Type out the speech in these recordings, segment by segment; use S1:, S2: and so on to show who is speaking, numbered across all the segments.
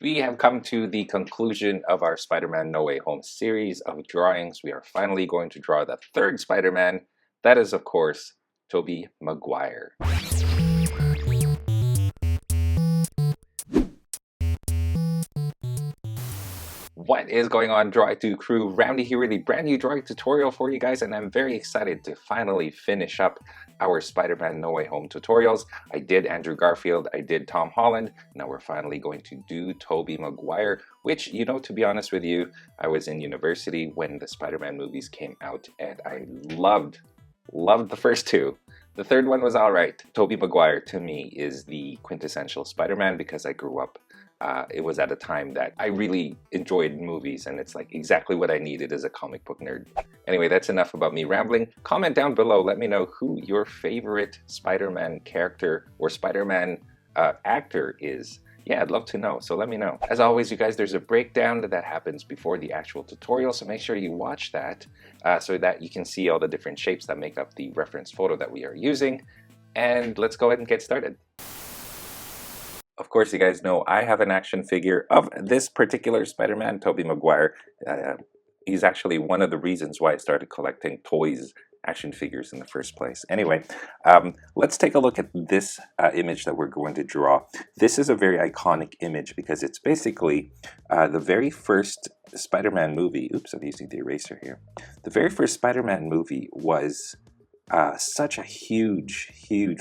S1: We have come to the conclusion of our Spider-Man No Way Home series of drawings. We are finally going to draw the third Spider-Man. That is, of course, Tobey Maguire. What is going on, drawittoo crew? Ramny here with a brand new drawing tutorial for you guys, and I'm very excited to finally finish up our Spider-Man No Way Home tutorials. I did Andrew Garfield, I did Tom Holland, now we're finally going to do Tobey Maguire, which, you know, to be honest with you, I was in university when the Spider-Man movies came out, and I loved the first two. The third one was alright. Tobey Maguire, to me, is the quintessential Spider-Man because I grew up it was at a time that I really enjoyed movies, and it's like exactly what I needed as a comic book nerd. Anyway, that's enough about me rambling. Comment down below, let me know who your favorite Spider-Man character or Spider-Man actor is. Yeah, I'd love to know, so let me know. As always, you guys, there's a breakdown that happens before the actual tutorial, so make sure you watch that so that you can see all the different shapes that make up the reference photo that we are using. And let's go ahead and get started. Of course, you guys know I have an action figure of this particular Spider-Man, Tobey Maguire. He's actually one of the reasons why I started collecting toys action figures in the first place. Anyway, let's take a look at this image that we're going to draw. This is a very iconic image because it's basically the very first Spider-Man movie. Oops, I'm using the eraser here. The very first Spider-Man movie was such a huge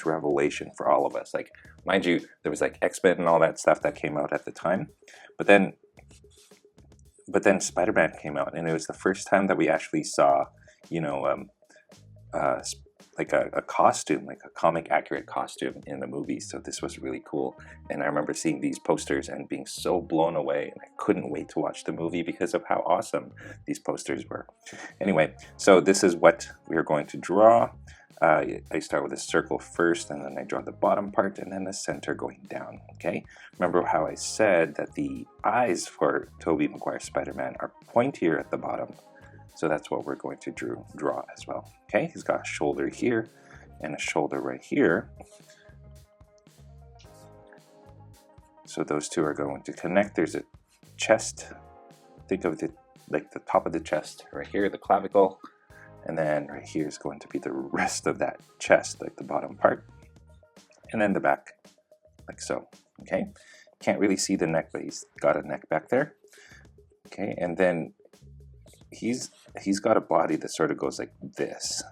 S1: revelation for all of us. Like, mind you, there was like X-Men and all that stuff that came out at the time, but then Spider-Man came out, and it was the first time that we actually saw, you know, like a costume, like a comic accurate costume in the movie. So this was really cool, and I remember seeing these posters and being so blown away, and I couldn't wait to watch the movie because of how awesome these posters were. Anyway, so this is what we're going to draw. I start with a circle first, and then I draw the bottom part, and then the center going down, okay? Remember how I said that the eyes for Tobey Maguire Spider-Man are pointier at the bottom, so that's what we're going to draw as well, okay? He's got a shoulder here, and a shoulder right here. So those two are going to connect. There's a chest. Think of it like the top of the chest right here, the clavicle. And then right here is going to be the rest of that chest, like the bottom part. And then the back, like so, okay? Can't really see the neck, but he's got a neck back there. Okay, and then he's got a body that sort of goes like this.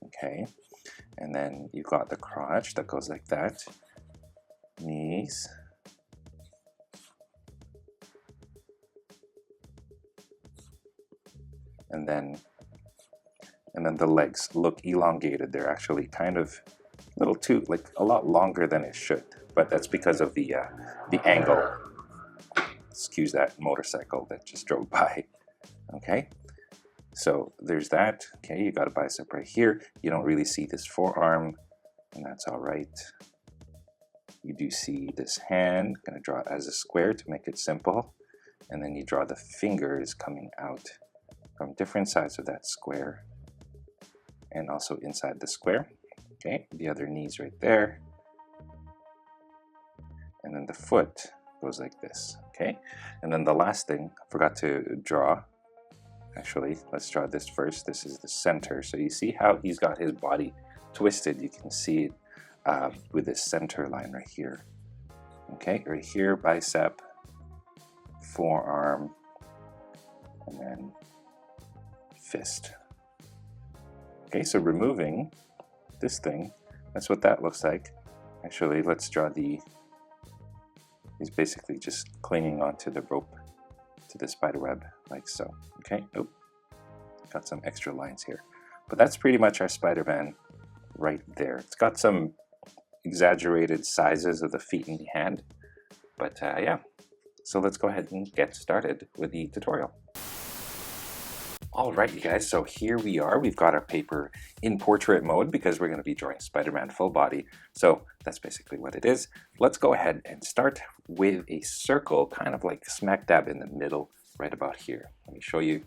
S1: Okay, and then you've got the crotch that goes like that. Knees. And then the legs look elongated. They're actually kind of a little too, like a lot longer than it should, but that's because of the angle. Excuse that motorcycle that just drove by. Okay, so there's that. Okay, you got a bicep right here. You don't really see this forearm, and that's all right. You do see this hand. I'm gonna draw it as a square to make it simple, and then you draw the fingers coming out from different sides of that square and also inside the square. Okay, the other knee's right there, and then the foot goes like this. Okay, and then the last thing I forgot to draw, actually, let's draw this first. This is the center. So you see how he's got his body twisted. You can see it with this center line right here. Okay, right here, bicep, forearm, and then fist. Okay, so removing this thing, that's what that looks like. Actually, let's draw he's basically just clinging onto the rope, to the spider web, like so. Okay, oh, got some extra lines here. But that's pretty much our Spider-Man right there. It's got some exaggerated sizes of the feet and the hand, but yeah. So let's go ahead and get started with the tutorial. Alright, you guys, so here we are. We've got our paper in portrait mode because we're going to be drawing Spider-Man full body. So that's basically what it is. Let's go ahead and start with a circle, kind of like smack dab in the middle, right about here. Let me show you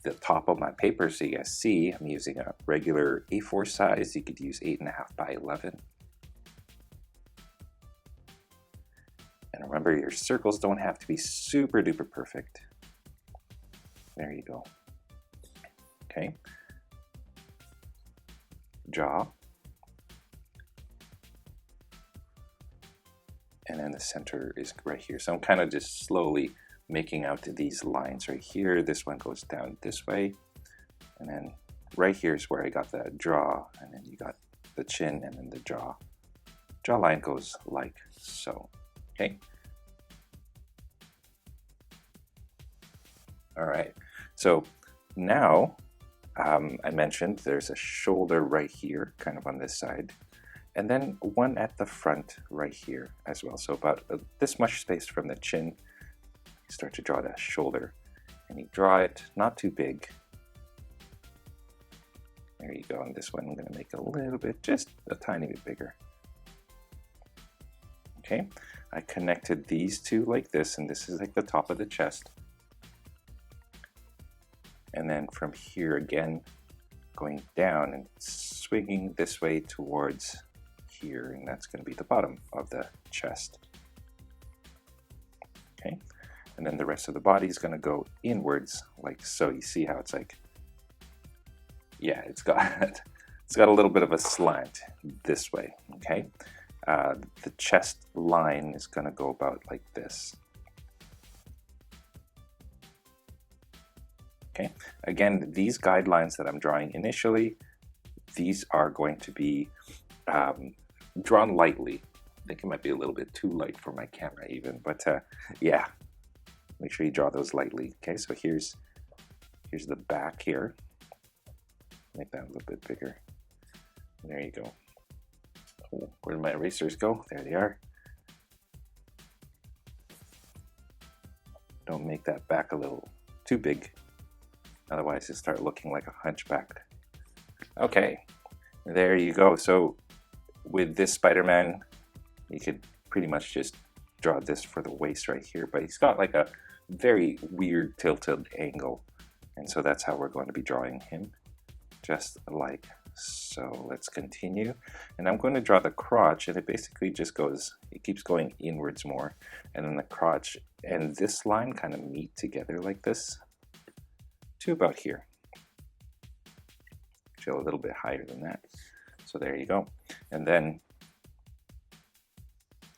S1: the top of my paper so you guys see. I'm using a regular A4 size. You could use 8.5 by 11. And remember, your circles don't have to be super duper perfect. There you go. Okay. Jaw. And then the center is right here. So I'm kind of just slowly making out these lines right here. This one goes down this way. And then right here is where I got the jaw. And then you got the chin and then the jaw. Jawline goes like so. Okay. All right. So now I mentioned there's a shoulder right here, kind of on this side. And then one at the front right here as well. So about this much space from the chin. You start to draw that shoulder. And you draw it not too big. There you go. And this one I'm going to make a little bit, just a tiny bit bigger. Okay. I connected these two like this, and this is like the top of the chest. And then from here again, going down and swinging this way towards here, and that's going to be the bottom of the chest. Okay, and then the rest of the body is going to go inwards like so. You see how it's like, yeah, it's got a little bit of a slant this way. Okay, the chest line is going to go about like this. Okay, again, these guidelines that I'm drawing initially, these are going to be drawn lightly. I think it might be a little bit too light for my camera even, but yeah, make sure you draw those lightly. Okay, so here's the back here. Make that a little bit bigger. There you go. Oh, where did my erasers go? There they are. Don't make that back a little too big. Otherwise, you start looking like a hunchback. Okay, there you go. So with this Spider-Man, you could pretty much just draw this for the waist right here, but he's got like a very weird tilted angle. And so that's how we're going to be drawing him, just like so. Let's continue. And I'm going to draw the crotch, and it basically just goes, it keeps going inwards more. And then the crotch and this line kind of meet together like this. To about here. Actually, a little bit higher than that. So there you go. And then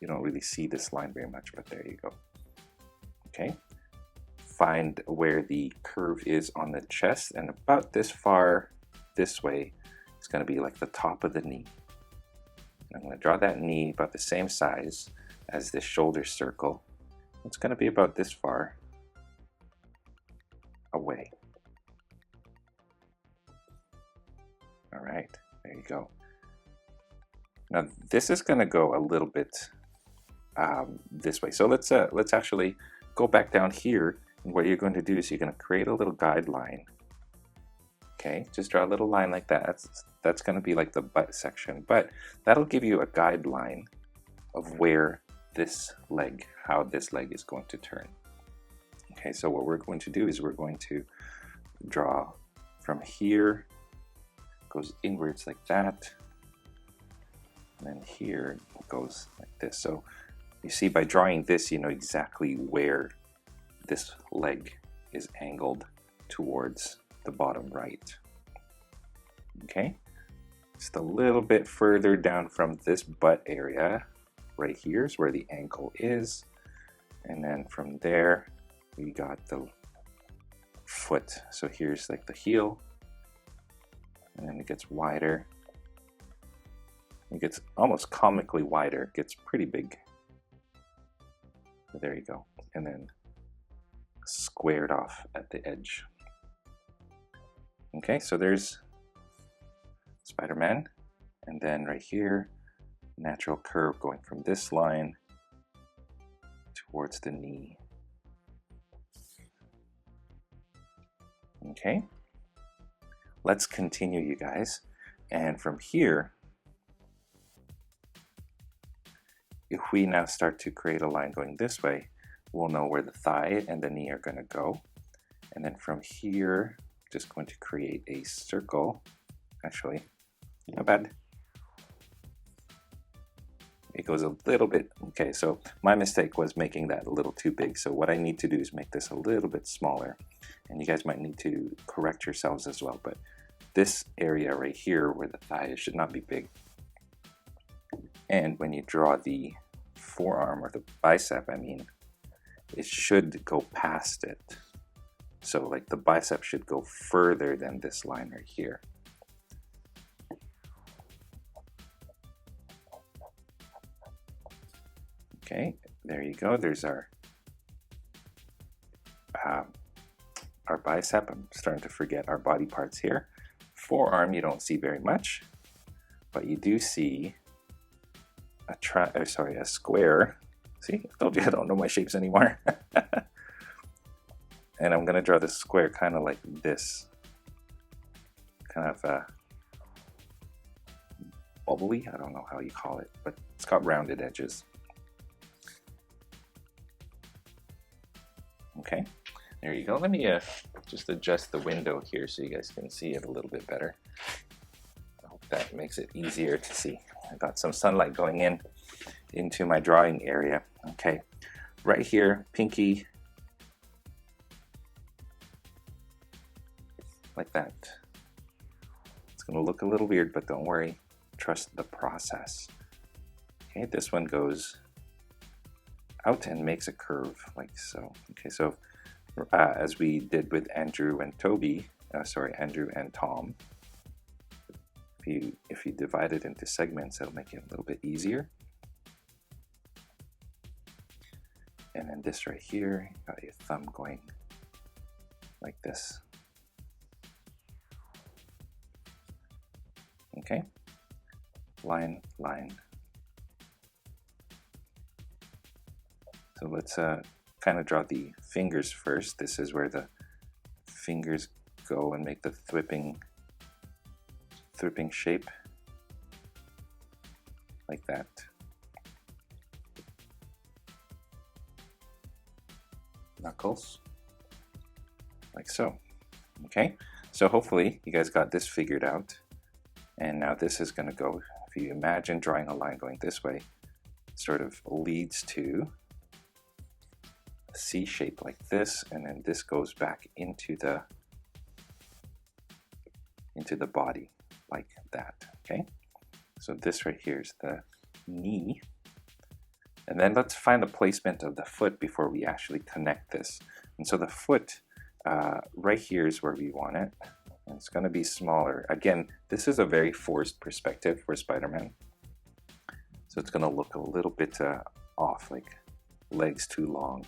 S1: you don't really see this line very much, but there you go. Okay. Find where the curve is on the chest, and about this far this way is going to be like the top of the knee. I'm going to draw that knee about the same size as this shoulder circle. It's going to be about this far away. All right, there you go. Now this is going to go a little bit this way. So let's actually go back down here. And what you're going to do is you're going to create a little guideline. Okay, just draw a little line like that. That's going to be like the butt section, but that'll give you a guideline of where this leg, how this leg is going to turn. Okay, so what we're going to do is we're going to draw from here. Goes inwards like that, and then here it goes like this. So you see, by drawing this, you know exactly where this leg is angled towards the bottom right. Okay, just a little bit further down from this butt area right here is where the ankle is, and then from there we got the foot. So here's like the heel. And then it gets wider. It gets almost comically wider. It gets pretty big. So there you go. And then squared off at the edge. Okay, so there's Spider-Man. And then right here, natural curve going from this line towards the knee. Okay. Let's continue, you guys. And from here, if we now start to create a line going this way, we'll know where the thigh and the knee are going to go. And then from here, just going to create a circle. Actually, not bad. it goes a little bit, okay, so my mistake was making that a little too big. So what I need to do is make this a little bit smaller, and you guys might need to correct yourselves as well, but this area right here where the thigh is should not be big. And when you draw the forearm or the bicep, I mean, it should go past it. So like the bicep should go further than this line right here. Okay, there you go. There's our bicep. I'm starting to forget our body parts here. Forearm, you don't see very much, but you do see a square. See, I told you I don't know my shapes anymore. And I'm gonna draw the square kind of like this, kind of bubbly. I don't know how you call it, but it's got rounded edges. Okay, there you go. Let me just adjust the window here so you guys can see it a little bit better. I hope that makes it easier to see. I got some sunlight going into my drawing area. Okay, right here, pinky, like that. It's gonna look a little weird, but don't worry, trust the process. Okay, this one goes out and makes a curve like so. Okay, so as we did with Andrew and Toby, Andrew and Tom, if you divide it into segments, it'll make it a little bit easier. And then this right here, you got your thumb going like this. Okay, line, line. So let's kind of draw the fingers first. This is where the fingers go and make the thwipping shape like that. Knuckles, like so. Okay, so hopefully you guys got this figured out. And now this is going to go, if you imagine drawing a line going this way, it sort of leads to a C shape like this, and then this goes back into the body like that. Okay, so this right here is the knee. And then let's find the placement of the foot before we actually connect this. And so the foot right here is where we want it. And it's going to be smaller. Again, this is a very forced perspective for Spider-Man. So it's going to look a little bit off, like legs too long,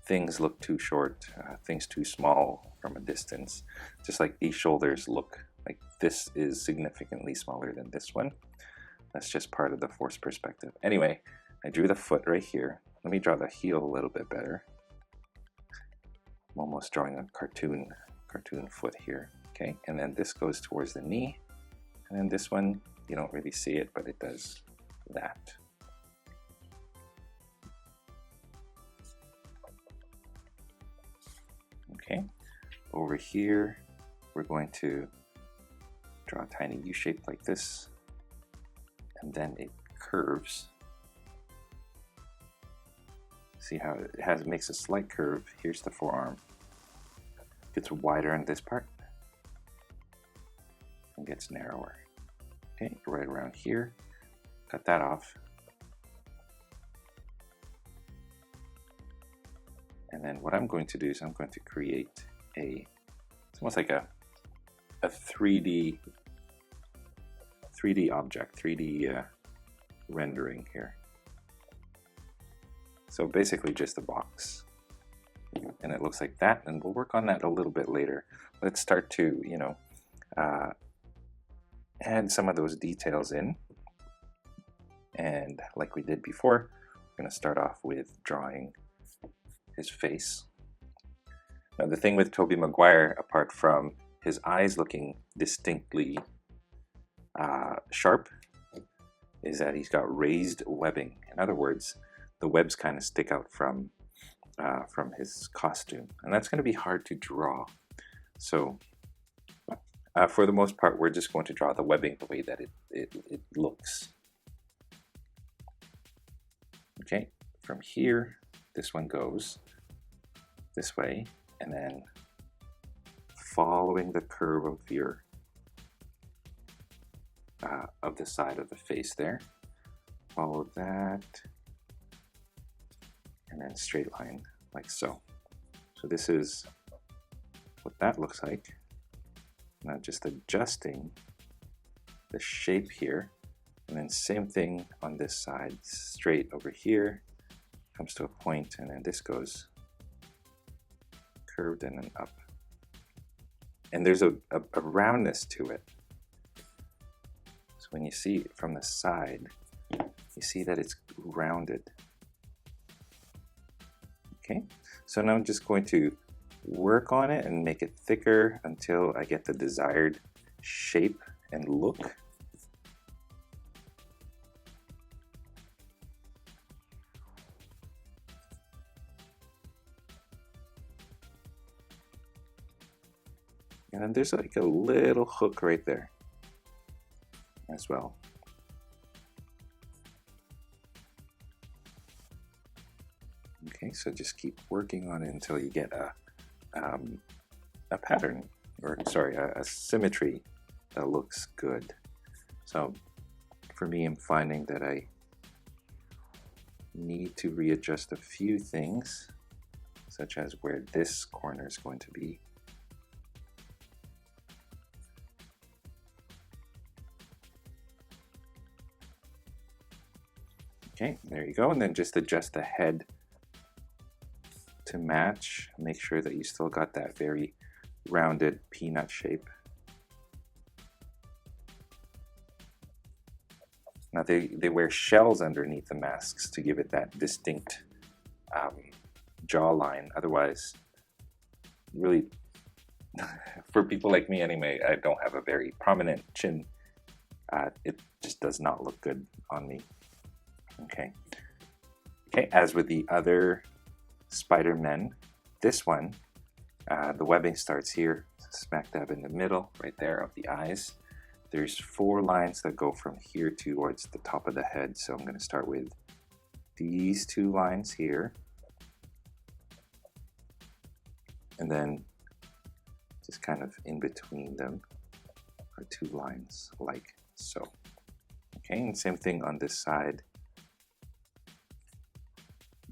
S1: things look too short, things too small from a distance. Just like these shoulders look like this is significantly smaller than this one. That's just part of the forced perspective. Anyway, I drew the foot right here. Let me draw the heel a little bit better. I'm almost drawing a cartoon foot here. Okay, and then this goes towards the knee, and then this one, you don't really see it, but it does that. Okay, over here, we're going to draw a tiny U shape like this, and then it curves. See how it makes a slight curve. Here's the forearm. Gets wider in this part. And gets narrower. Okay, right around here, cut that off. And then what I'm going to do is I'm going to create it's almost like a 3D object, 3D rendering here. So basically just a box. And it looks like that, and we'll work on that a little bit later. Let's start to, add some of those details in. And like we did before, we're going to start off with drawing his face. Now the thing with Tobey Maguire, apart from his eyes looking distinctly sharp, is that he's got raised webbing. In other words, the webs kind of stick out from his costume, and that's going to be hard to draw. So for the most part, we're just going to draw the webbing the way that it looks. Okay, from here, this one goes this way, and then following the curve of your of the side of the face there, follow that, and then straight line like so. So this is what that looks like. Now just adjusting the shape here, and then same thing on this side, straight over here, comes to a point, and then this goes curved and then up. And there's a roundness to it. So when you see it from the side, you see that it's rounded. Okay, so now I'm just going to work on it and make it thicker until I get the desired shape and look. And then there's like a little hook right there as well. Okay, so just keep working on it until you get a pattern, or sorry, a symmetry that looks good. So for me, I'm finding that I need to readjust a few things, such as where this corner is going to be. Okay, there you go, and then just adjust the head to match. Make sure that you still got that very rounded peanut shape. Now they wear shells underneath the masks to give it that distinct jawline. Otherwise, really, for people like me anyway, I don't have a very prominent chin. It just does not look good on me. Okay, as with the other Spider-Men, this one, the webbing starts here, smack dab in the middle, right there of the eyes. There's 4 lines that go from here towards the top of the head, so I'm going to start with these 2 lines here, and then just kind of in between them are 2 lines like so. Okay, and same thing on this side.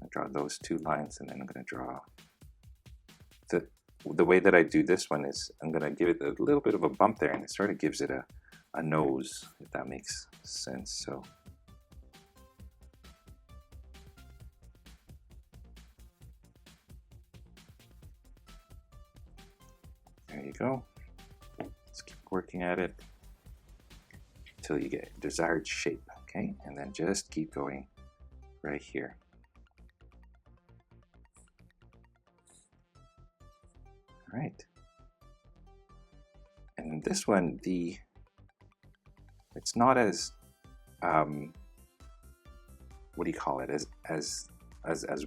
S1: I draw those 2 lines, and then I'm going to draw the way that I do this one is I'm going to give it a little bit of a bump there, and it sort of gives it a nose, if that makes sense. So there you go. Let's keep working at it until you get desired shape. Okay, and then just keep going right here. Right, and this one, it's not as what do you call it, as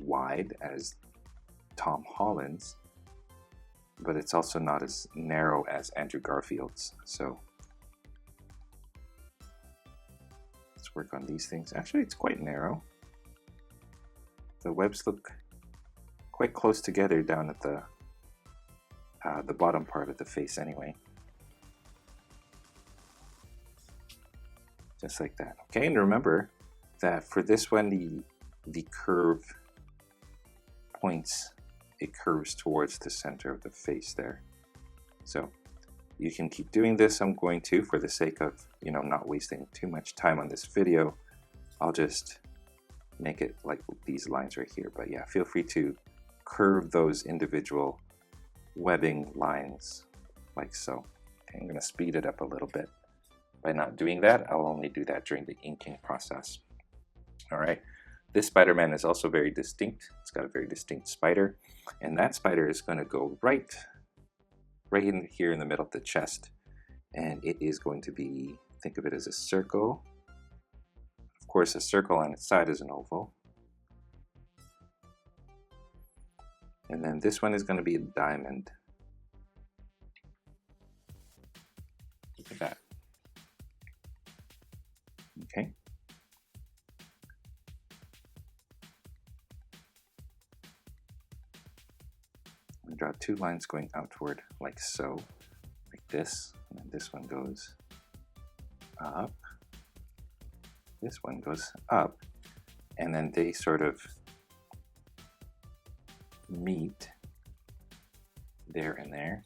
S1: wide as Tom Holland's, but it's also not as narrow as Andrew Garfield's. So let's work on these things. Actually, it's quite narrow. The webs look quite close together down at the bottom part of the face anyway. Just like that. Okay, and remember that for this one, the curve points, it curves towards the center of the face there. So you can keep doing this. I'm going to, for the sake of, not wasting too much time on this video, I'll just make it like these lines right here. But yeah, feel free to curve those individual webbing lines like so. Okay, I'm going to speed it up a little bit. By not doing that, I'll only do that during the inking process. All right, this Spider-Man is also very distinct. It's got a very distinct spider, and that spider is going to go right in here in the middle of the chest, and it is going to be, think of it as a circle. Of course, a circle on its side is an oval. And then this one is going to be a diamond. Look at that. Okay. I'm going to draw 2 lines going outward like so, like this, and then this one goes up, this one goes up, and then they sort of meet there and there.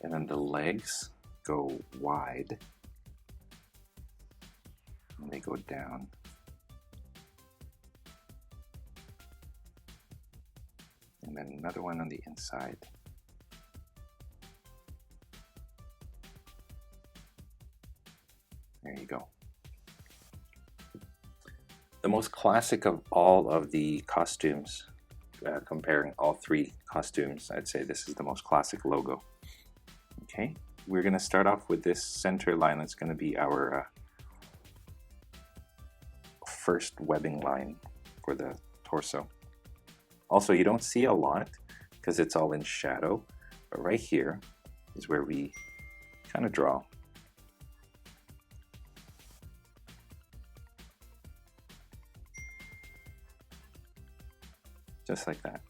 S1: And then the legs go wide and they go down. And then another one on the inside. There you go. The most classic of all of the costumes, comparing all 3 costumes, I'd say this is the most classic logo. Okay, we're going to start off with this center line. That's going to be our first webbing line for the torso. Also, you don't see a lot because it's all in shadow, but right here is where we kind of draw. Just like that.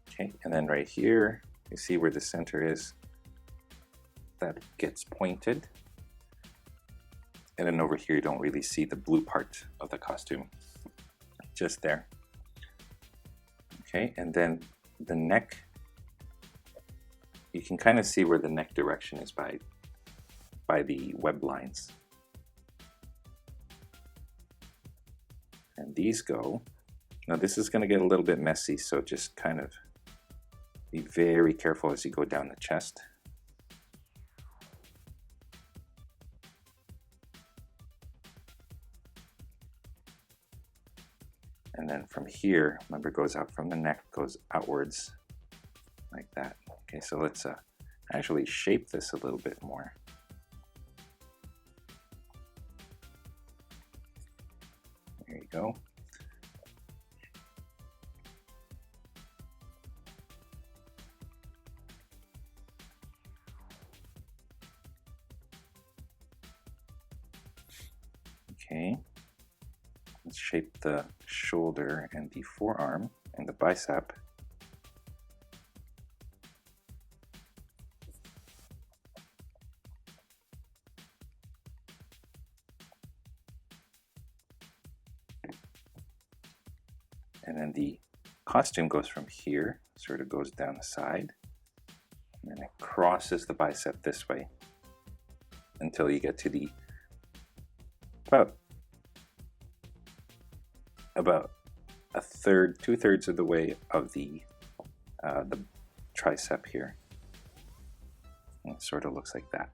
S1: Okay, and then right here, you see where the center is, that gets pointed. And then over here, you don't really see the blue part of the costume, just there. Okay, and then the neck, you can kind of see where the neck direction is by the web lines. And these go, now this is going to get a little bit messy, so just kind of be very careful as you go down the chest. And then from here, remember, goes out from the neck, goes outwards like that. Okay, so let's actually shape this a little bit more. There you go. Okay, let's shape the shoulder and the forearm and the bicep. And then the costume goes from here, sort of goes down the side, and then it crosses the bicep this way until you get to the about a third, 2/3 of the way of the tricep here. And it sort of looks like that.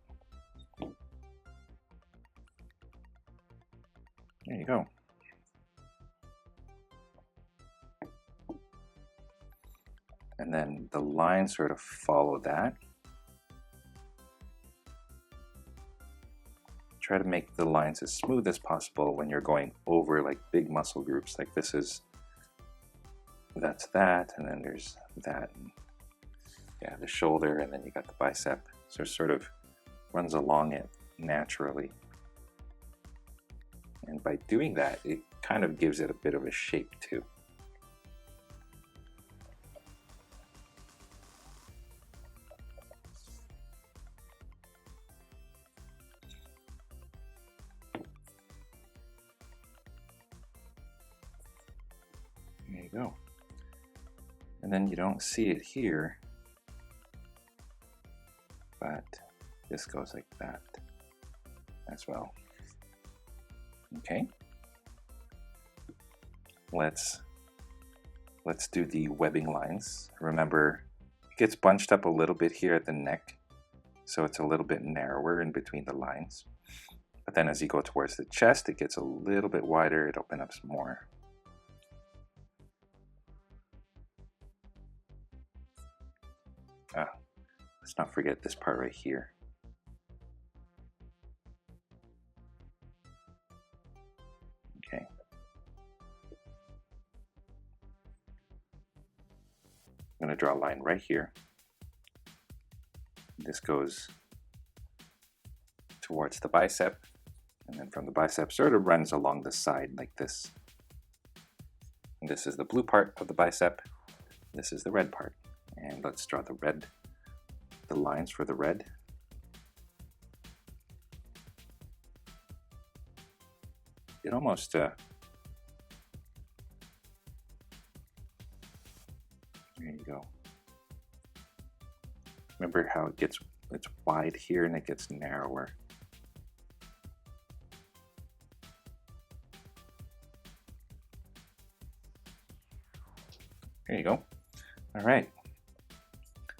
S1: There you go. And then the lines sort of follow that. Try to make the lines as smooth as possible when you're going over like big muscle groups. Like this is, that's that, and then there's that, and yeah, the shoulder, and then you got the bicep. So it sort of runs along it naturally. And by doing that, it kind of gives it a bit of a shape too. There you go. And then you don't see it here, but this goes like that as well. Okay. Let's do the webbing lines. Remember, it gets bunched up a little bit here at the neck, so it's a little bit narrower in between the lines. But then as you go towards the chest, it gets a little bit wider, it opens up some more. Let's not forget this part right here. Okay. I'm going to draw a line right here. This goes towards the bicep, and then from the bicep sort of runs along the side like this. And this is the blue part of the bicep, this is the red part. And let's draw the lines for the red. It almost there you go. Remember how it's wide here and it gets narrower. There you go. All right.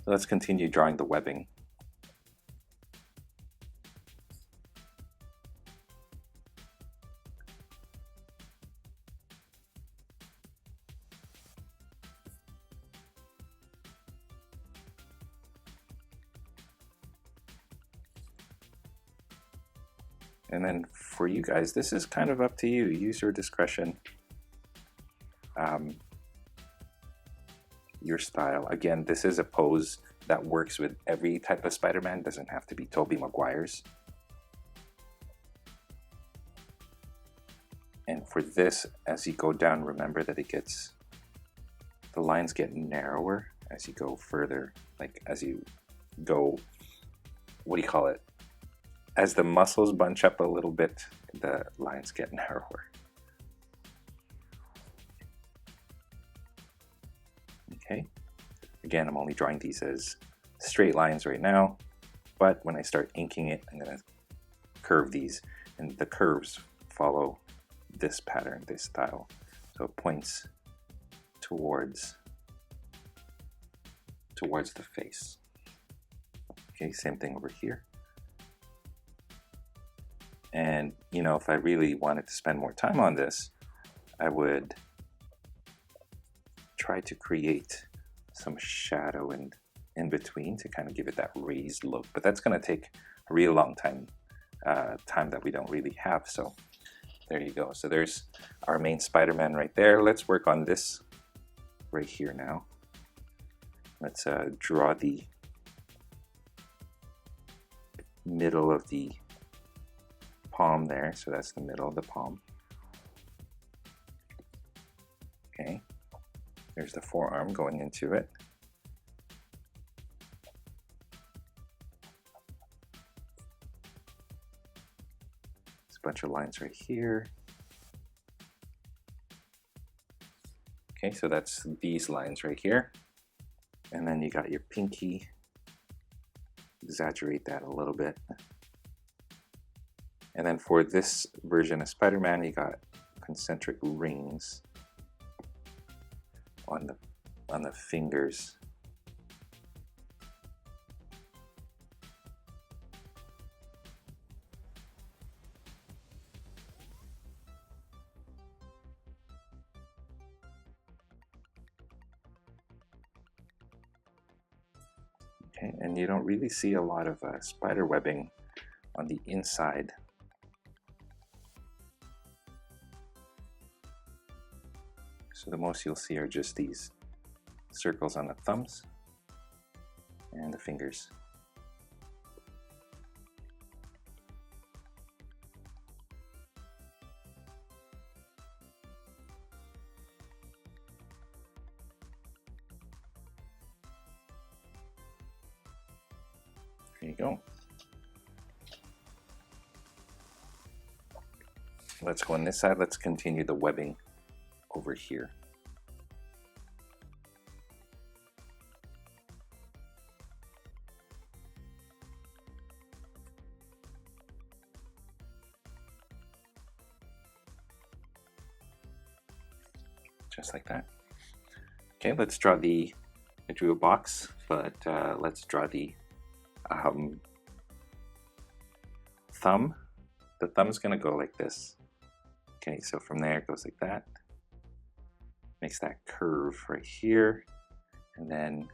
S1: So let's continue drawing the webbing. And then for you guys, this is kind of up to you. Use your discretion, your style. Again, this is a pose that works with every type of Spider-Man. Doesn't have to be Tobey Maguire's. And for this, as you go down, remember that the lines get narrower as you go further, like as you go, what do you call it? As the muscles bunch up a little bit, the lines get narrower. Okay, again, I'm only drawing these as straight lines right now, but when I start inking it, I'm going to curve these, and the curves follow this pattern, this style. So it points towards the face. Okay, same thing over here. And you know, if I really wanted to spend more time on this, I would try to create some shadow and in between to kind of give it that raised look, but that's going to take a real long time that we don't really have. So there you go. So there's our main Spider-Man right there. Let's work on this right here now. Let's draw the middle of the palm there. So that's the middle of the palm. Okay, there's the forearm going into it. There's a bunch of lines right here. Okay, so that's these lines right here. And then you got your pinky. Exaggerate that a little bit. And then for this version of Spider-Man, you got concentric rings on the fingers. Okay, and you don't really see a lot of spider webbing on the inside. So the most you'll see are just these circles on the thumbs and the fingers. There you go. Let's go on this side. Let's continue the webbing over here. Just like that. Okay, let's draw I drew a box, but let's draw the thumb. The thumb's gonna go like this. Okay, so from there it goes like that. Makes that curve right here, and then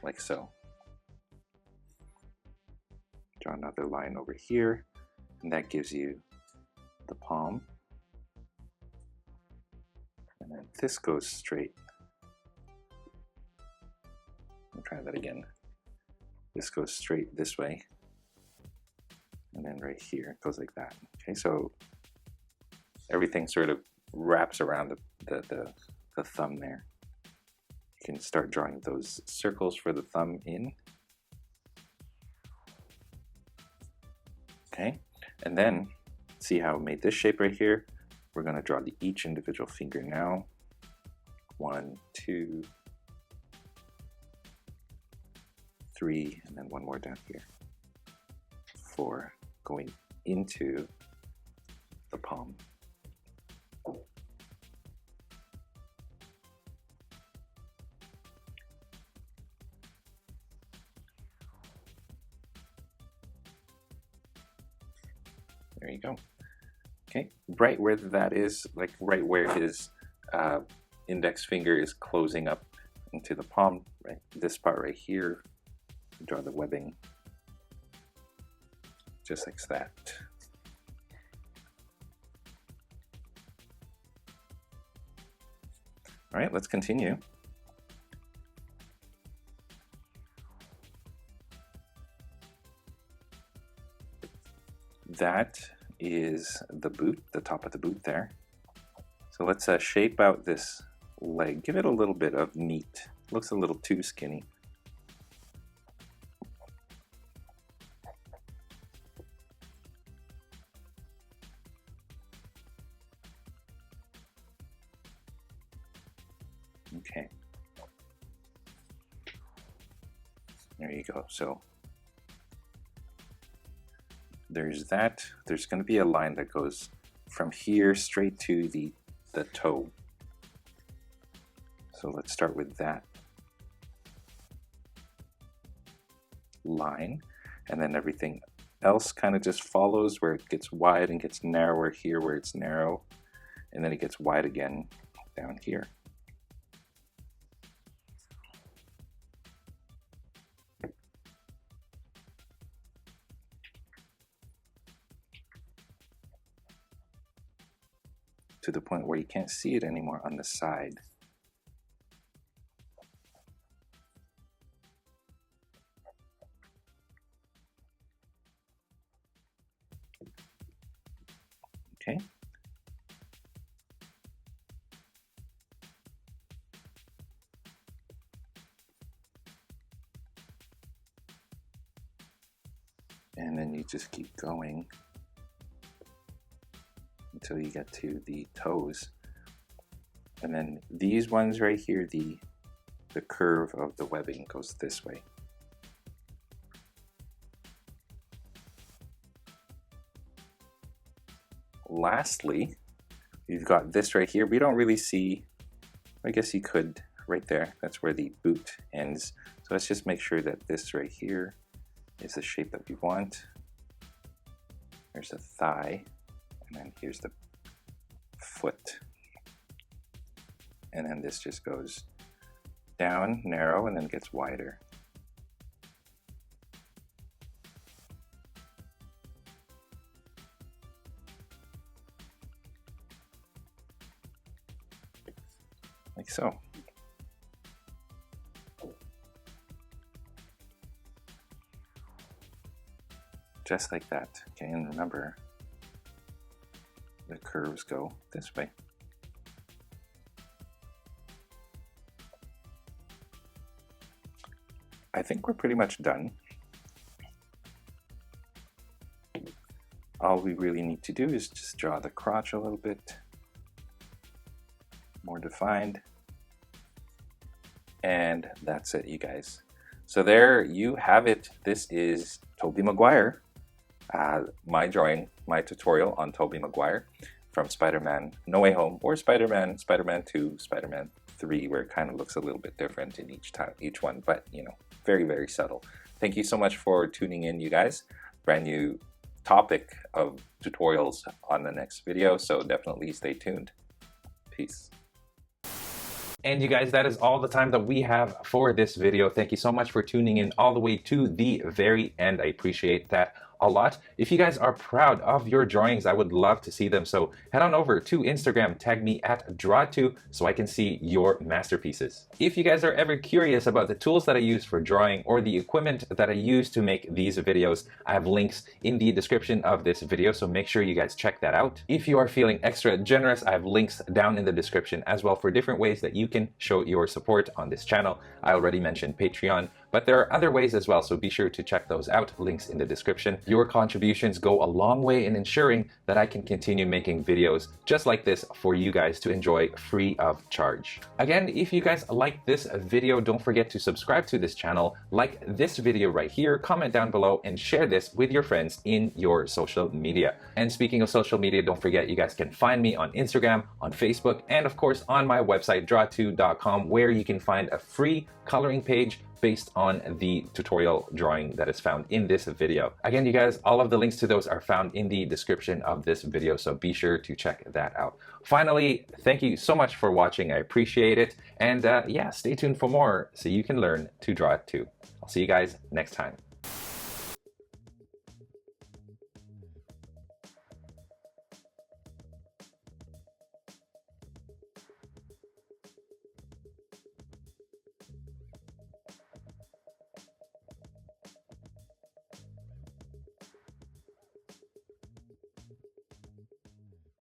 S1: like so. Draw another line over here, and that gives you the palm. And then this goes straight. I'll try that again. This goes straight this way. and then right here it goes like that. Okay, so everything sort of wraps around the thumb there. You can start drawing those circles for the thumb in. Okay, and then see how I made this shape right here? We're going to draw each individual finger now. 1, 2, 3, and then one more down here. 4, going into the palm. There you go. Okay, right where that is, like right where his index finger is closing up into the palm, right? This part right here, draw the webbing, just like that. All right, let's continue. That is the boot, the top of the boot there. So let's shape out this leg. Give it a little bit of meat. Looks a little too skinny. Okay. There you go. So there's that. There's going to be a line that goes from here straight to the toe. So let's start with that line, and then everything else kind of just follows, where it gets wide and gets narrower here where it's narrow, and then it gets wide again down here. To the point where you can't see it anymore on the side. Okay. And then you just keep going until you get to the toes. And then these ones right here, the curve of the webbing goes this way. Lastly, you've got this right here. We don't really see, I guess you could right there. That's where the boot ends. So let's just make sure that this right here is the shape that we want. There's a thigh, and then here's the foot. And then this just goes down, narrow, and then gets wider. Like so. Just like that. Okay, and remember, the curves go this way. I think we're pretty much done. All we really need to do is just draw the crotch a little bit more defined. And that's it, you guys. So there you have it. This is Tobey Maguire. My drawing, my tutorial on Tobey Maguire from Spider-Man No Way Home, or Spider-Man 2, Spider-Man 3, where it kind of looks a little bit different in each one, but you know, very, very subtle. Thank you so much for tuning in, you guys. Brand new topic of tutorials on the next video, so definitely stay tuned. Peace. And you guys, that is all the time that we have for this video. Thank you so much for tuning in all the way to the very end. I appreciate that. a lot. If you guys are proud of your drawings, I would love to see them. So head on over to Instagram, tag me at drawittoo so I can see your masterpieces. If you guys are ever curious about the tools that I use for drawing or the equipment that I use to make these videos, I have links in the description of this video, so make sure you guys check that out. If you are feeling extra generous, I have links down in the description as well for different ways that you can show your support on this channel. I already mentioned Patreon, but there are other ways as well, so be sure to check those out. Links in the description. Your contributions go a long way in ensuring that I can continue making videos just like this for you guys to enjoy free of charge. Again, if you guys like this video, don't forget to subscribe to this channel, like this video right here, comment down below, and share this with your friends in your social media. And speaking of social media, don't forget you guys can find me on Instagram, on Facebook, and of course on my website drawittoo.com, where you can find a free coloring page based on the tutorial drawing that is found in this video. Again, you guys, all of the links to those are found in the description of this video, so be sure to check that out. Finally, thank you so much for watching. I appreciate it. And yeah, stay tuned for more so you can learn to draw it too. I'll see you guys next time.